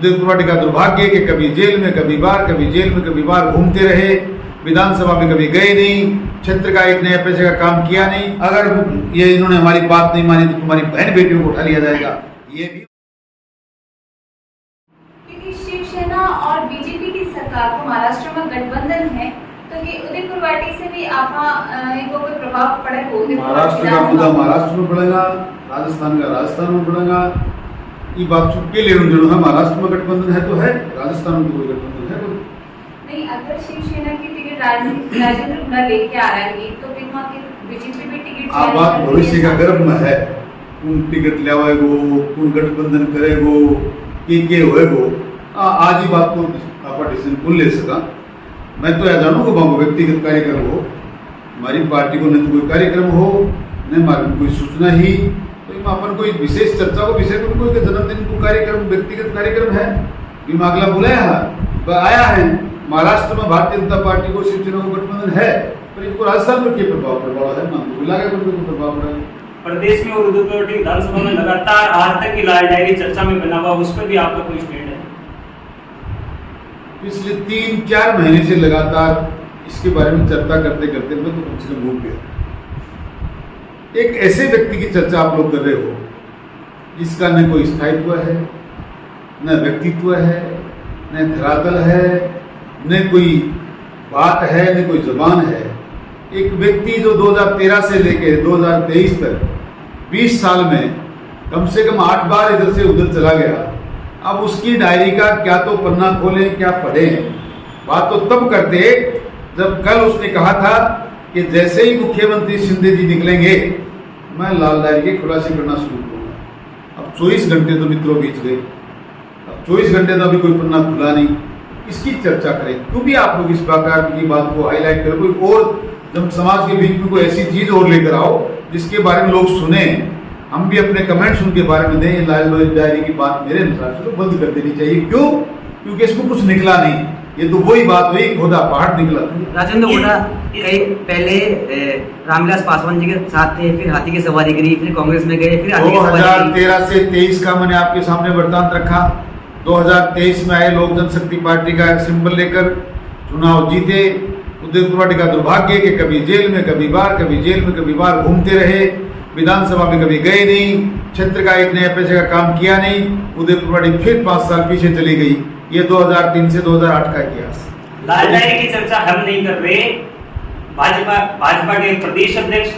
उदयपुर वाटी का दुर्भाग्य कि कभी जेल में कभी बाहर, कभी जेल में कभी बाहर घूमते रहे, विधानसभा में कभी गए नहीं, क्षेत्र का एक नया पैसे का काम किया नहीं। अगर ये इन्होंने हमारी बात नहीं मानी तो तुम्हारी बहन बेटियों को उठा लिया जाएगा। ये भी क्योंकि शिवसेना और बीजेपी की सरकार को महाराष्ट्र में गठबंधन है, तो कि उदयपुर वाटी से भी इनको कोई प्रभाव पड़ेगा? महाराष्ट्र का मुद्दा महाराष्ट्र में पड़ेगा, राजस्थान का राजस्थान में पड़ेगा। ये बात के लिए जो है महाराष्ट्र में गठबंधन है तो है, राजस्थान में कोई गठबंधन है कोई नहीं। अगर शिवसेना की टिकट राजेंद्र गुड़ा लेके आ रहा है तो फिर वहाँ की बीजेपी भी टिकट आप बात भविष्य का गर्भ में है। कौन टिकट लेवाएगो, कौन गठबंधन करेगो, के होएगो, आज ही बात को आप डिसीजन कौन ले सका। मैं तो यह जानू को बाबू व्यक्तिगत कार्यक्रम हो, हमारी पार्टी को न तो कोई कार्यक्रम हो न हमारी कोई सूचना ही, तो अपन कोई विशेष चर्चा को विषय को कोई जन्मदिन को कार्यक्रम व्यक्तिगत कार्यक्रम है अगला बुलाया है आया है। महाराष्ट्र में भारतीय जनता पार्टी को शिवसेना को गठबंधन है, पर इनको राजस्थान में क्या प्रभाव है? मान लगा कोई प्रभाव पड़ा है। प्रदेश में और उदयपुर विधानसभा में लगातार आज तक की लाल डायरी चर्चा में बना हुआ, उस पर भी आपका कोई स्टैंड है? पिछले 3-4 महीने से लगातार इसके बारे में चर्चा करते करते मैं तो कम से कम भूल गया। एक ऐसे व्यक्ति की चर्चा आप लोग कर रहे हो जिसका न कोई स्थायित्व है, न व्यक्तित्व है, न धरातल है, न कोई बात है, न कोई जबान है। एक व्यक्ति जो 2013 से लेकर 2023 तक 20 साल में कम से कम 8 बार इधर से उधर चला गया। अब उसकी डायरी का क्या तो पन्ना खोलें क्या पढ़ें। बात तो तब करते जब कल उसने कहा था कि जैसे ही मुख्यमंत्री शिंदे जी निकलेंगे मैं लाल डायरी के खुलासे करना शुरू करूंगा। अब 24 घंटे तो मित्रों बीत गए, अब 24 घंटे तो अभी कोई पन्ना खुला नहीं। इसकी चर्चा करें, क्यों भी आप लोग इस प्रकार की बात को हाईलाइट करें। कोई और जब समाज के बीच में कोई ऐसी चीज और लेकर आओ जिसके बारे में लोग सुने, हम भी अपने कमेंट्स उनके बारे में दें। लाल डायरी की बात मेरे अनुसार से तो बंद कर देनी चाहिए। क्यों? क्योंकि इसको कुछ निकला नहीं। ये तो वही बात हुई, खुदा पहाड़ निकला। राजेंद्र गुड़ा कई पहले रामविलास पासवान जी के साथ थे, फिर हाथी की सवारी करी, फिर कांग्रेस में गए, फिर 2013 से 23 का मैंने आपके सामने वृत्तांत रखा। 2023 में आए लोक जनशक्ति पार्टी का सिंबल लेकर चुनाव जीते। उदयपुर वाटी का दुर्भाग्य कि कभी जेल में कभी बाहर, कभी जेल में कभी बाहर घूमते रहे, विधानसभा में कभी गए नहीं, क्षेत्र का एक नया पैसे का काम किया नहीं। उदयपुर वाटी फिर 5 साल पीछे चली गई। ये 2003 से 2008 का इतिहास। लाल डायरी की चर्चा हम नहीं कर रहे। भाजपा के प्रदेश अध्यक्ष,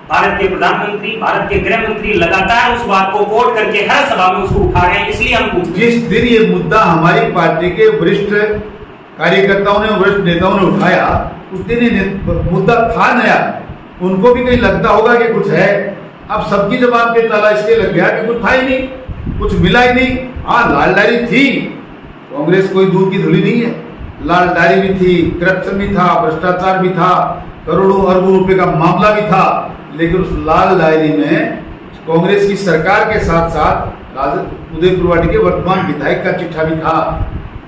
भारत के प्रधानमंत्री, भारत के गृह मंत्री लगातार उस बात को कोट करके हर सभा में उसको उठा रहे हैं, इसलिए हम पूछ रहे हैं। जिस दिन ये मुद्दा हमारी पार्टी के वरिष्ठ कार्यकर्ताओं ने, वरिष्ठ नेताओं ने उठाया, उस दिन ये मुद्दा था नया। उनको भी कहीं लगता होगा कि कुछ है। अब सबकी जबान पे ताला इसलिए लग गया कि कुछ था ही नहीं, कुछ मिला ही नहीं। हाँ, लाल डायरी थी, कांग्रेस कोई दूध की धुली नहीं है। लाल डायरी भी थी, करप्शन भी था, भ्रष्टाचार भी था, करोड़ों अरबों रुपए का मामला भी था। लेकिन उस लाल डायरी में कांग्रेस की सरकार के साथ साथ उदयपुर वाटी के वर्तमान विधायक का चिट्ठा भी था।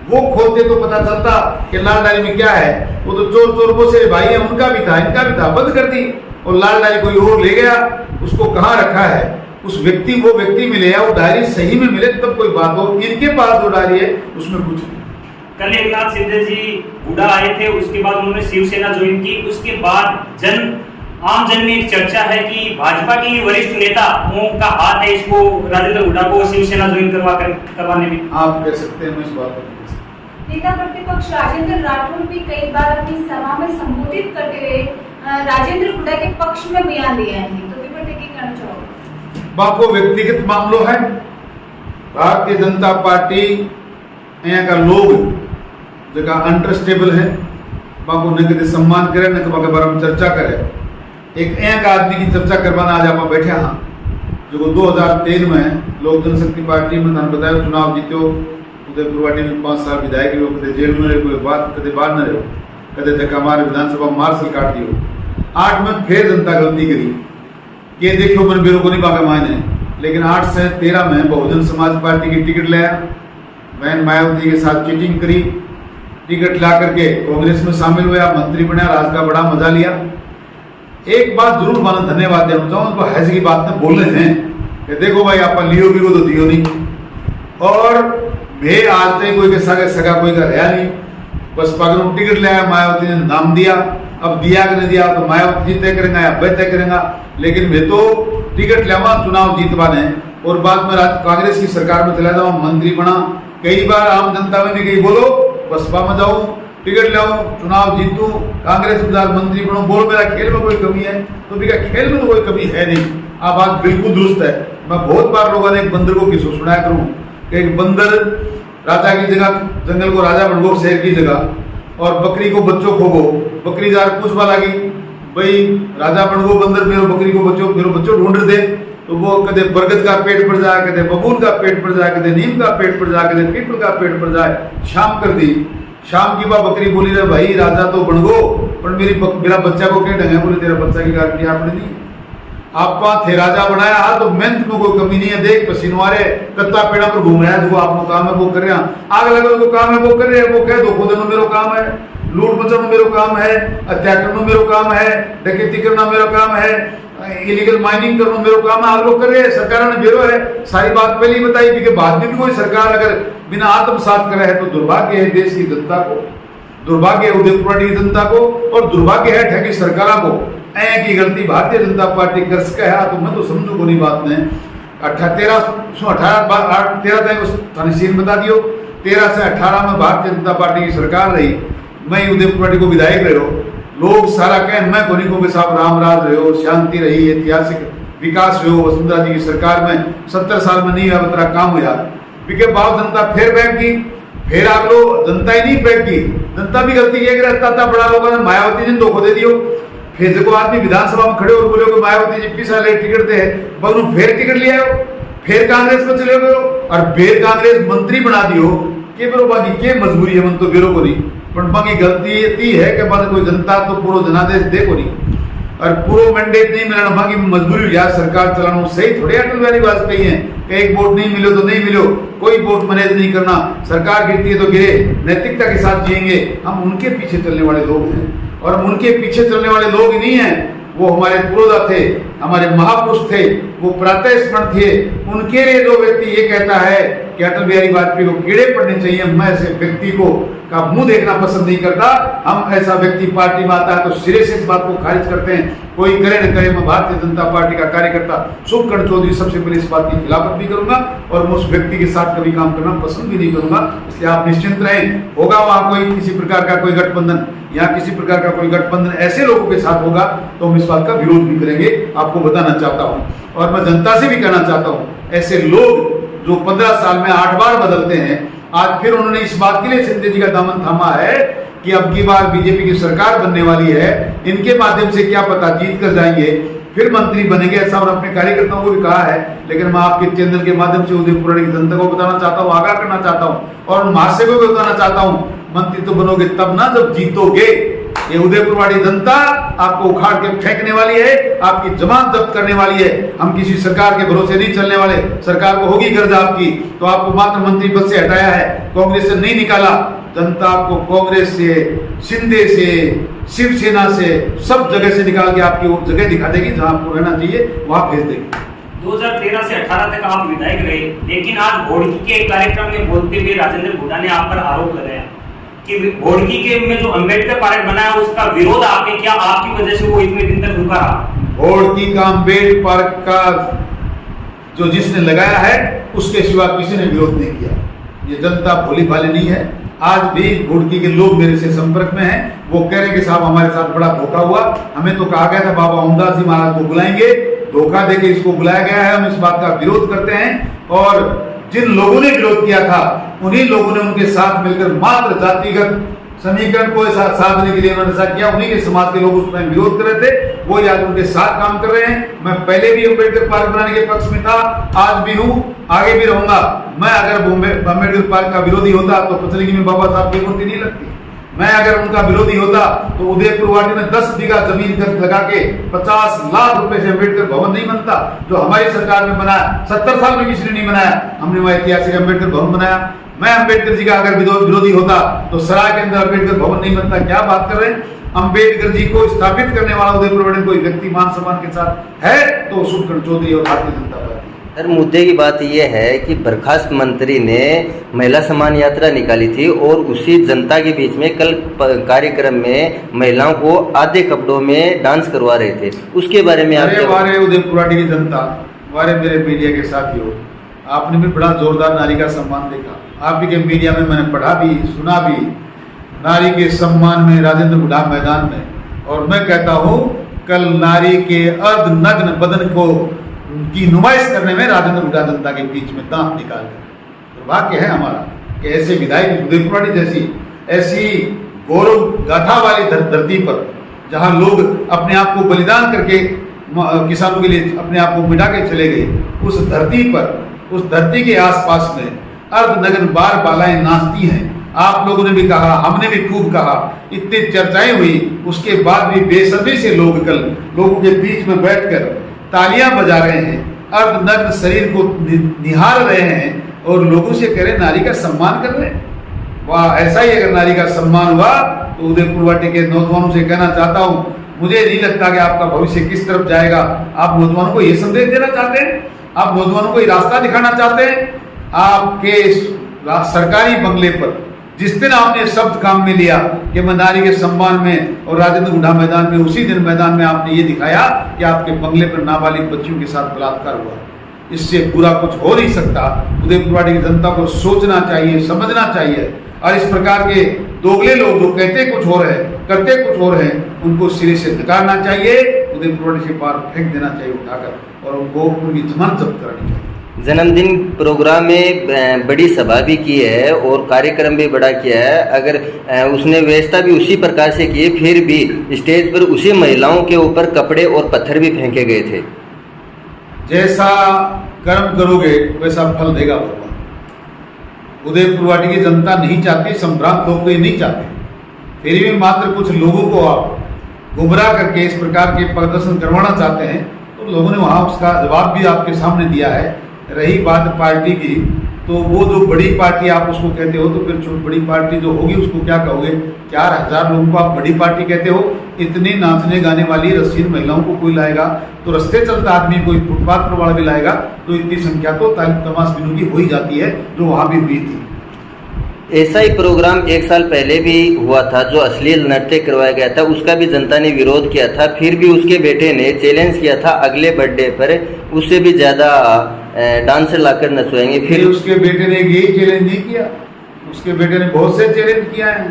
वो खोलते तो पता चलता कि लाल डायरी में क्या है। वो तो चोर चोर वो से भाई है, उनका भी था, इनका भी था, बंद कर दी। और लाल डायरी कोई और ले गया, उसको कहाँ रखा है, उस व्यक्ति वो व्यक्ति मिले या वो डायरी सही में मिले तब कोई बात हो। इनके पास जो डायरी है उसमें कुछ नहीं। कल एकनाथ शिंदे जी हुडा आए थे, उसके बाद उन्होंने शिवसेना ज्वाइन की। उसके बाद आम जन में एक चर्चा है कि भाजपा के वरिष्ठ नेताओं का हाथ है इसको, राजेंद्र हुडा को शिवसेना ज्वाइन करवाने में। आप कह सकते हैं, मैं इस बात पर नेता प्रतिपक्ष राजेंद्र राठौर भी कई बार अपनी सभा में संबोधित करते हुए राजेंद्र हुडा के पक्ष में बयान दिया है, तो पेपर देखिए करना चाहोगे? बाको व्यक्तिगत मामलों है। भारतीय जनता पार्टी यहाँ का लोग जगह अनट्रस्टेबल है, बाको न कदे सम्मान करे न कभी बारे में चर्चा करे। एक यहाँ का आदमी की चर्चा करवाना आज आप बैठे हाँ, जो 2003 में लोक जनशक्ति पार्टी में थाने बताया चुनाव जीतो, उदयपुर वाटी में 5 साल विधायक रहो, कदे जेल में रहे, कोई बात कदे बाहर न रहो, कदे धक्का मारे विधानसभा मार्शल काट दियो। 8 में फिर जनता गलती करी कि देखो मन बेरो को नहीं पागा मायने। लेकिन 8 से 13 में बहुजन समाज पार्टी की टिकट लिया, बहन मायावती के साथ चीटिंग करी, टिकट ला करके कांग्रेस में शामिल हुआ, मंत्री बना, राज का बड़ा मजा लिया। एक बात जरूर मानो, धन्यवाद देना चाहूँ, उनको हैज की बात में बोल रहे हैं कि देखो भाई आप लियो भी को तो दियो नहीं। और मैं आज तक कोई के सगा कोई का रहा नहीं। बसपा को टिकट लिया, मायावती ने नाम दिया, अब दिया कि नहीं दिया तो मायावती जी तय करेंगे या मैं तय करेंगे। लेकिन मैं तो टिकट लिया, चुनाव जीतवाने और बाद में कांग्रेस की सरकार में चला जाऊँ, मंत्री बना। कई बार आम जनता में भी कही बोलो बसपा में जाऊँ, टिकट लाऊं, चुनाव जीतूं, कांग्रेस में मंत्री बनूं, बोल मेरा खेल में कोई कमी है? तो भी खेल में तो कोई कमी है नहीं। आप बात बिल्कुल दुरुस्त है। मैं बहुत बार लोगों ने एक बंदर को किस्सा सुनाया करूं कि एक बंदर राजा की जगह, जंगल को राजा बन गो शेर की जगह, और बकरी को बच्चों खोगो। बकरी जार पूछवा लगी, भाई राजा बन गो बंदर, मेरो बकरी को बच्चों ढूंढ दे। तो वो कदे बरगद का पेड़ पड़ जाए, कदे बबूल का पेड़ पड़ जाए, कदे नीम का पेड़ पड़ जाए, कदे पीपल का पेड़ पड़ जाए। शाम कर दी, शाम की बात बकरी बोली रे भाई राजा तो बन गो, पर मेरा बच्चा को क्या ढंग है? बोले तेरा बच्चा की गारंटी आपने नहीं, आप थे राजा बनाया हा तो मेहनत में कोई कमी नहीं है। देख पसीनवारे कत्ता पेड़ा पर घूम रहा है, जो आपको काम है वो कर रहे हैं, आग लगा को काम है वो कर रहे हैं। वो कह धोखो देना मेरो काम है, लूट मचाना मेरो काम है, अत्याचार करना मेरो काम है, डकैती करना मेरो काम है, इलीगल माइनिंग करना मेरो काम है। आप लोग कर रहे हैं, सरकार ने बेरो है। सारी बात पहले ही बताई थी कि बाद में भी कोई सरकार अगर बिना आत्मसात करे है तो दुर्भाग्य है देश की जनता को, दुर्भाग्य है उदयपुर की जनता को, और दुर्भाग्य है ठगी सरकारों को। ऐ की गलती भारतीय जनता पार्टी कर सका है तो मैं तो समझू कोई बात नहीं। 13 बता दियो, 13 से 18 में भारतीय जनता पार्टी की सरकार रही, मैं उदयपुर पार्टी को विधायक रहे हो। लोग सारा कह मैं कोनिको के साथ राम राज रहे हो, शांति रही, ऐतिहासिक विकास हुए वसुंधरा जी की सरकार में 70 साल में नहीं हुआ तेरा काम हुआ। बिके बाद जनता फिर बैठ की, फिर आप लोग जनता ही नहीं बैठ की, जनता भी गलती ये रहता बड़ा लोगों ने मायावती जी ने धोखो दे दियो। फिर जब आदमी विधानसभा में खड़े और बोले कि मायावती जी पिछला ले टिकट दे, बगलू फिर टिकट लिया हो, फिर कांग्रेस में चले गए और फिर कांग्रेस मंत्री बना दियो के बरो बाकी के मजबूरी है मन तो बेरो को नहीं, पर बाकी गलती ये है कि बाद कोई जनता तो पूरा जनादेश दे को नहीं और पूरा मैंडेट नहीं मिलना, बाकी मजबूरी यार सरकार चलाना सही थोड़े। अटल बिहारी वाजपेयी है कि एक वोट नहीं मिलो तो नहीं मिलो, कोई वोट मैनेज नहीं करना, सरकार गिरती है तो गिरे, नैतिकता के साथ जिएंगे। हम उनके पीछे चलने वाले लोग हैं और हम उनके पीछे चलने वाले लोग ही नहीं हैं। वो हमारे पुरोधा थे, हमारे महापुरुष थे, वो प्रातः स्मरण थे। उनके लिए जो व्यक्ति ये कहता है कि अटल बिहारी वाजपेयी को कीड़े पड़ने चाहिए, मैं ऐसे व्यक्ति को का मुंह देखना पसंद नहीं करता। हम ऐसा व्यक्ति पार्टी में आता है तो सिरे से इस बात को खारिज करते हैं, कोई करे न करे। मैं भारतीय जनता पार्टी का कार्यकर्ता शुभकर्ण चौधरी सबसे पहले इस बात की खिलाफत भी करूंगा और मैं उस व्यक्ति के साथ कभी काम करना पसंद भी नहीं करूंगा। इसलिए आप निश्चिंत रहें, होगा वहां कोई किसी प्रकार का कोई गठबंधन या किसी प्रकार का कोई गठबंधन ऐसे लोगों के साथ होगा तो हम इस बात का विरोध भी करेंगे, आपको बताना चाहता हूं। और मैं जनता से भी कहना चाहता हूं, ऐसे लोग जो 15 साल में 8 बार बदलते हैं, आज फिर उन्होंने इस बात के लिए शिंदे जी का दामन थामा है कि अब की बार बीजेपी की सरकार बनने वाली है, इनके माध्यम से क्या पता जीत कर जाएंगे, फिर मंत्री बनेंगे, ऐसा उन्होंने अपने कार्यकर्ताओं को भी कहा है। लेकिन मैं आपके चैनल के माध्यम से उदयपुर की जनता को बताना चाहता हूँ, आगाह करना चाहता हूँ और महाशय को भी बताना चाहता हूँ, मंत्री तो बनोगे तब ना जब जीतोगे। ये उदयपुर वाली जनता आपको उखाड़ के फेंकने वाली है, आपकी जमानत जब्त करने वाली है। हम किसी सरकार के भरोसे नहीं चलने वाले। सरकार को होगी गर्ज आपकी तो आपको मात्र मंत्री पद से हटाया है, कांग्रेस से नहीं निकाला। जनता आपको कांग्रेस से, शिंदे से, शिवसेना से, सब जगह से निकाल के आपकी वो जगह दिखा देगी जहां आपको रहना चाहिए, वहां भेज देगी। 2013 से 18 तक आप विधायक रहे, लेकिन आज भोड़की के एक कार्यक्रम में बोलते हुए राजेंद्र हुड्डा ने आप पर आरोप लगाया कि भोड़की के में जो अंबेडकर पार्क बनाया उसका विरोध आपने किया, आपकी वजह से वो इतने दिन तक रुका रहा। भोड़की का अंबेडकर पार्क का जो जिसने लगाया है उसके सिवा किसी ने विरोध नहीं किया। ये जनता भोली भाली नहीं है। आज भी भोड़की के लोग मेरे से संपर्क में हैं, वो कह रहे कि साहब हमारे साथ बड़ा धोखा हुआ, हमें तो कहा गया था बाबा ओमदास जी महाराज को बुलाएंगे, धोखा देके इसको बुलाया गया है। हम इस बात का विरोध करते हैं और जिन लोगों ने विरोध किया था उन्हीं लोगों ने उनके साथ मिलकर मात्र जातिगत समीकरण को साधने के लिए उन्होंने ऐसा किया। उन्हीं के समाज के लोग उसमें विरोध कर रहे थे, वो आज उनके साथ काम कर रहे हैं। मैं पहले भी अम्बेडकर पार्क बनाने के पक्ष में था, आज भी हूँ, आगे भी रहूंगा। मैं अगर अम्बेडकर पार्क का विरोधी होता तो पचलगी में बाबा साहब की मूर्ति नहीं लगती। मैं अगर उनका विरोधी होता तो उदयपुर वाटी में 10 बीघा जमीन खर्च लगा के 50 लाख रुपए से अम्बेडकर भवन नहीं बनता जो हमारी सरकार ने बनाया। 70 साल में किसी ने नहीं बनाया, हमने वह ऐतिहासिक अम्बेडकर भवन बनाया। मैं अम्बेडकर जी का अगर विरोधी होता तो सराय के अंदर अम्बेडकर भवन नहीं बनता। क्या बात कर रहे हैं? अम्बेडकर जी को स्थापित करने वाला उदयपुर वाटी कोई व्यक्ति मान सम्मान के साथ है तो शुभकर्ण चौधरी और भारतीय जनता पार्टी। सर, मुद्दे की बात यह है कि बर्खास्त मंत्री ने महिला सम्मान यात्रा निकाली थी और उसी जनता के बीच में कल कार्यक्रम में महिलाओं को आधे कपड़ों में डांस करवा रहे थे, उसके बारे में आप अरे वारे उदयपुराटी की जनता, वारे मेरे मीडिया के साथियों, आपने भी बड़ा जोरदार नारी का सम्मान देखा। आप भी के मीडिया में मैंने पढ़ा भी सुना भी, नारी के सम्मान में राजेंद्र गुड़ा मैदान में। और मैं कहता हूँ कल नारी के अर्धनग्न बदन को की नुमाइश करने में राजेंद्र गुड़ा जनता के बीच में दांत निकाल कर दुर्भाग्य है हमारा कि ऐसे विधायक उदयपुराटी जैसी ऐसी गौरव गाथा वाली धरती पर जहाँ लोग अपने आप को बलिदान करके किसानों के लिए अपने आप को मिटा के चले गए, उस धरती पर, उस धरती के आसपास में अर्धनग्न बार बालाएं नाचती हैं। आप लोगों ने भी कहा, हमने भी खूब कहा, इतनी चर्चाएं हुई, उसके बाद भी बेसब्री से लोग कल लोगों के बीच में बैठकर तालियां बजा रहे हैं, अर्धनग्न शरीर को निहार रहे हैं और लोगों से कह रहे नारी का सम्मान कर रहे हैं। वाह, ऐसा ही अगर नारी का सम्मान हुआ तो उदयपुरवाटी के नौजवानों से कहना चाहता हूँ, मुझे नहीं लगता कि आपका भविष्य किस तरफ जाएगा। आप नौजवानों को ये संदेश देना चाहते हैं, आप नौजवानों को ये रास्ता दिखाना चाहते हैं। आपके सरकारी बंगले पर जिस दिन आपने शब्द काम में लिया कि मैं नारी के सम्मान में और राजेंद्र गुड़ा मैदान में, उसी दिन मैदान में आपने ये दिखाया कि आपके बंगले पर नाबालिग बच्चियों के साथ बलात्कार हुआ। इससे बुरा कुछ हो नहीं सकता। उदयपुरवाटी की जनता को सोचना चाहिए, समझना चाहिए और इस प्रकार के दोगले लोग जो कहते कुछ और है करते कुछ और है, उनको सिरे से नकारना चाहिए, उदयपुरवाटी से बाहर फेंक देना चाहिए उठाकर और उनको उनकी जमानत जब्त करानी चाहिए। जन्मदिन प्रोग्राम में बड़ी सभा भी की है और कार्यक्रम भी बड़ा किया है। अगर उसने व्यवस्था भी उसी प्रकार से की है, फिर भी स्टेज पर उसी महिलाओं के ऊपर कपड़े और पत्थर भी फेंके गए थे। जैसा कर्म करोगे वैसा फल देगा भगवान। उदयपुरवाटी की जनता नहीं चाहती, संभ्रांत लोग तो ये नहीं चाहते, फिर भी मात्र कुछ लोगों को आप गुमराह करके इस प्रकार के प्रदर्शन करवाना चाहते हैं, तो लोगों ने वहाँ उसका जवाब भी आपके सामने दिया है। रही बात पार्टी की, तो वो जो बड़ी पार्टी आप उसको कहते हो, तो फिर बड़ी पार्टी जो होगी उसको क्या कहोगे? 4000 लोगों को आप बड़ी पार्टी कहते हो? इतनी नाचने गाने वाली रसीन महिलाओं को कोई लाएगा तो रस्ते चलता आदमी कोई फुटपाथ पर वाला भी लाएगा, तो इतनी संख्या तो तमाशबीनों की हो ही जाती है, जो वहाँ भी हुई थी। ऐसा ही प्रोग्राम 1 साल पहले भी हुआ था, जो अश्लील नृत्य करवाया गया था, उसका भी जनता ने विरोध किया था। फिर भी उसके बेटे ने चैलेंज किया था अगले बर्थडे पर उससे भी ज़्यादा डांसर लाकर नचवाएंगे। फिर उसके बेटे ने यही चैलेंज नहीं किया, उसके बेटे ने बहुत से चैलेंज किया है।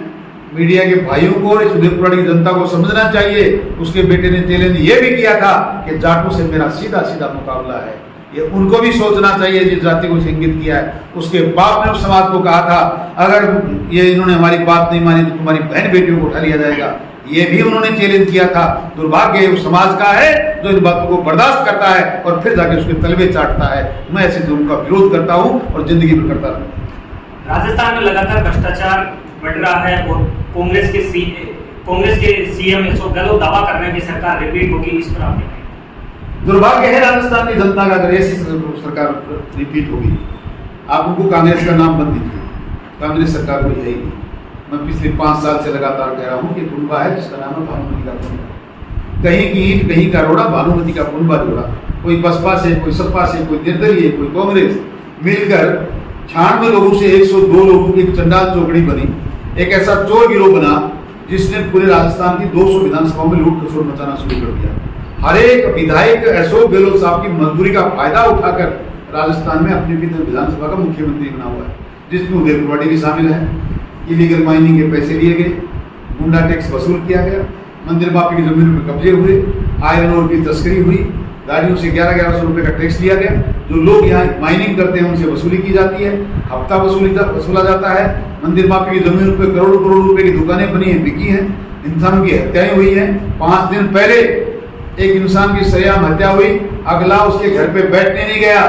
मीडिया के भाइयों को, इस उदयपुरवाटी की जनता को समझना चाहिए। उसके बेटे ने चैलेंज ये भी किया था कि जाटों से मेरा सीधा सीधा मुकाबला है। ये उनको भी सोचना चाहिए जिस जाति को इंगित किया है। उसके बाप ने उस समाज को कहा था अगर ये इन्होंने हमारी बात नहीं मानी तो तुम्हारी बहन बेटियों को उठा लिया जाएगा। ये भी उन्होंने चैलेंज किया था। दुर्भाग्य उस समाज का है जो इन बातों को बर्दाश्त करता है और फिर जाके उसके तलवे चाटता है। मैं ऐसे जुल्म का विरोध करता हूँ और जिंदगी में करता रहूंगा। राजस्थान में लगातार भ्रष्टाचार बढ़ रहा है और कांग्रेस के सीएम इसको गलत दावा कर रहे हैं कि सरकार रिपीट होगी। इस पर आप दुर्भाग्य है राजस्थान की जनता का अगर ऐसी सरकार रिपीट होगी। आप उनको कांग्रेस का नाम बंद दीजिए, कांग्रेस सरकार कोई है ही नहीं। मैं पिछले 5 साल से लगातार कह रहा हूँ कि कुनबा है जिसका नाम है भानुमति का कुनबा। कहीं की ईंट कहीं का रोड़ा, भानुमति का कुनबा जोड़ा। कोई बसपा से, कोई सपा से, कोई निर्दलीय, कोई कांग्रेस मिलकर 96 लोगों से 102 लोगों की चंडाल चौकड़ी बनी। एक ऐसा चोर गिरोह बना जिसने पूरे राजस्थान की 200 विधानसभाओं में लूट खसोट मचाना शुरू कर दिया। हर एक विधायक अशोक गहलोत साहब की मजदूरी का फायदा उठाकर राजस्थान में अपनी विधानसभा का मुख्यमंत्री बना हुआ है, जिसमें उदयपुरवाटी भी शामिल है। इलीगल माइनिंग के पैसे लिए गए, गुंडा टैक्स वसूल किया गया, मंदिर माफी की जमीन पर कब्जे हुए, आयरन ओर की तस्करी हुई, गाड़ियों से 1100 रुपये का टैक्स लिया गया। जो लोग यहाँ माइनिंग करते हैं उनसे वसूली की जाती है, हफ्ता वसूला जाता है। मंदिर माफी की जमीन पर करोड़ों करोड़ रुपए की दुकानें बनी हैं, बिकी हैं, इंसानों की हत्याएं हुई हैं। 5 दिन पहले एक इंसान की सरेआम हत्या हुई, अगला उसके घर पे बैठने नहीं गया।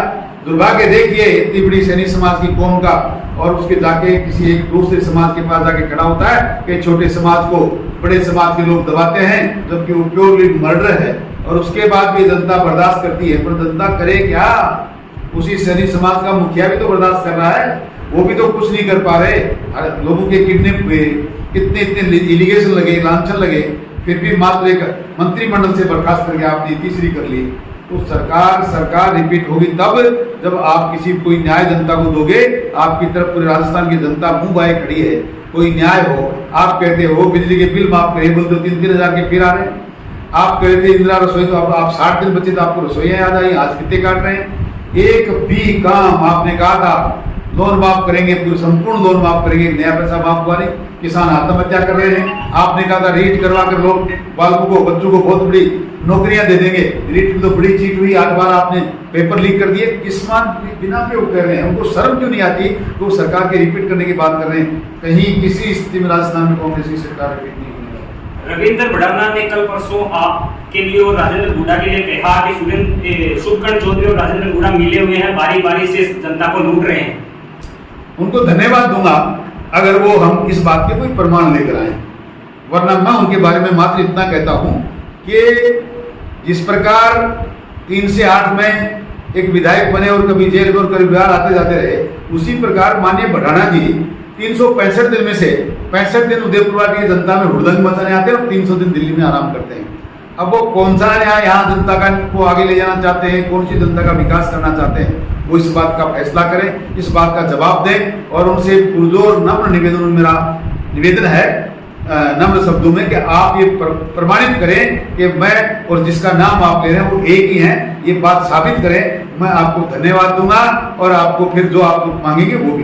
दुर्भाग्य देखिए इतनी बड़ी सैनी समाज की कौम का, और उसके जाके किसी एक दूसरे समाज के पास जाके खड़ा होता है कि छोटे समाज को बड़े समाज के लोग दबाते हैं, जबकि वो प्योरली मर्डर है। और उसके बाद भी जनता बर्दाश्त करती है, पर जनता करे क्या? उसी सैनी समाज का मुखिया भी तो बर्दाश्त कर रहा है, वो भी तो कुछ नहीं कर पा रहे। लोगों के किडनैप हुए, कितने इलीगेशन लगे, लांछन लगे, फिर भी मात्र एक मंत्रिमंडल से बर्खास्त करके आपने तीसरी कर ली। तो सरकार रिपीट होगी तब जब आप किसी कोई न्याय जनता को दोगे। आपकी तरफ पूरे राजस्थान की जनता मुंह बाए खड़ी है, कोई न्याय हो। आप कहते हो बिजली के बिल माफ करिए, बोलते हो 3-3 हजार के फिर आ रहे हैं। आप कहते थे इंदिरा रसोई, तो अब आप 60 दिन बचे तो आपको रसोइयाँ याद आई, आज कितने काट रहे हैं। एक भी काम आपने कहा था लोन माफ करेंगे, पूरे संपूर्ण लोन माफ करेंगे, नया पैसा माफ हुआ नहीं। किसान आत्महत्या कर रहे हैं। आपने कहा था रीट करवा कर लोग बालकों को, बच्चों को बहुत बड़ी नौकरियां दे देंगे। रीट में तो बड़ी चीट हुई, 8 बार आपने पेपर लीक कर दिए। किसान बिना पे वो कर रहे हैं, उनको शर्म क्यों नहीं आती तो सरकार के रिपीट करने की बात कर रहे हैं। कहीं किसी स्थिति में राजस्थान में कांग्रेस की सरकार रिपीट नहीं होने वाली। रविंद्र भड़ाना ने कल परसों आपके लिए और राजेंद्र हुड्डा के लिए कहा कि शुभकर्ण चौधरी और राजेंद्र हुड्डा मिले हुए हैं, बारी बारी से जनता को लूट रहे हैं। उनको धन्यवाद दूंगा अगर वो हम इस बात के कोई प्रमाण लेकर आए, वरना मैं उनके बारे में मात्र इतना कहता हूं कि जिस प्रकार 3 से 8 में एक विधायक बने और कभी जेल में और कभी बिहार आते जाते रहे, उसी प्रकार माननीय भड़ाना जी 365 दिन में से 65 दिन उदयपुर की जनता में हुड़दंग मचाने आते हैं और 300 दिन दिल्ली में आराम करते हैं। अब वो कौन सा न्याय यहाँ जनता का को आगे ले जाना चाहते हैं, कौन सी जनता का विकास करना चाहते हैं, वो इस बात का फैसला करें, इस बात का जवाब दें। और उनसे पुरजोर नम्र मेरा निवेदन है नम्र शब्दों में कि आप ये प्रमाणित करें कि मैं और जिसका नाम आप ले रहे हैं वो एक ही हैं। ये बात साबित करें, मैं आपको धन्यवाद दूंगा और आपको फिर जो आप मांगेंगे वो भी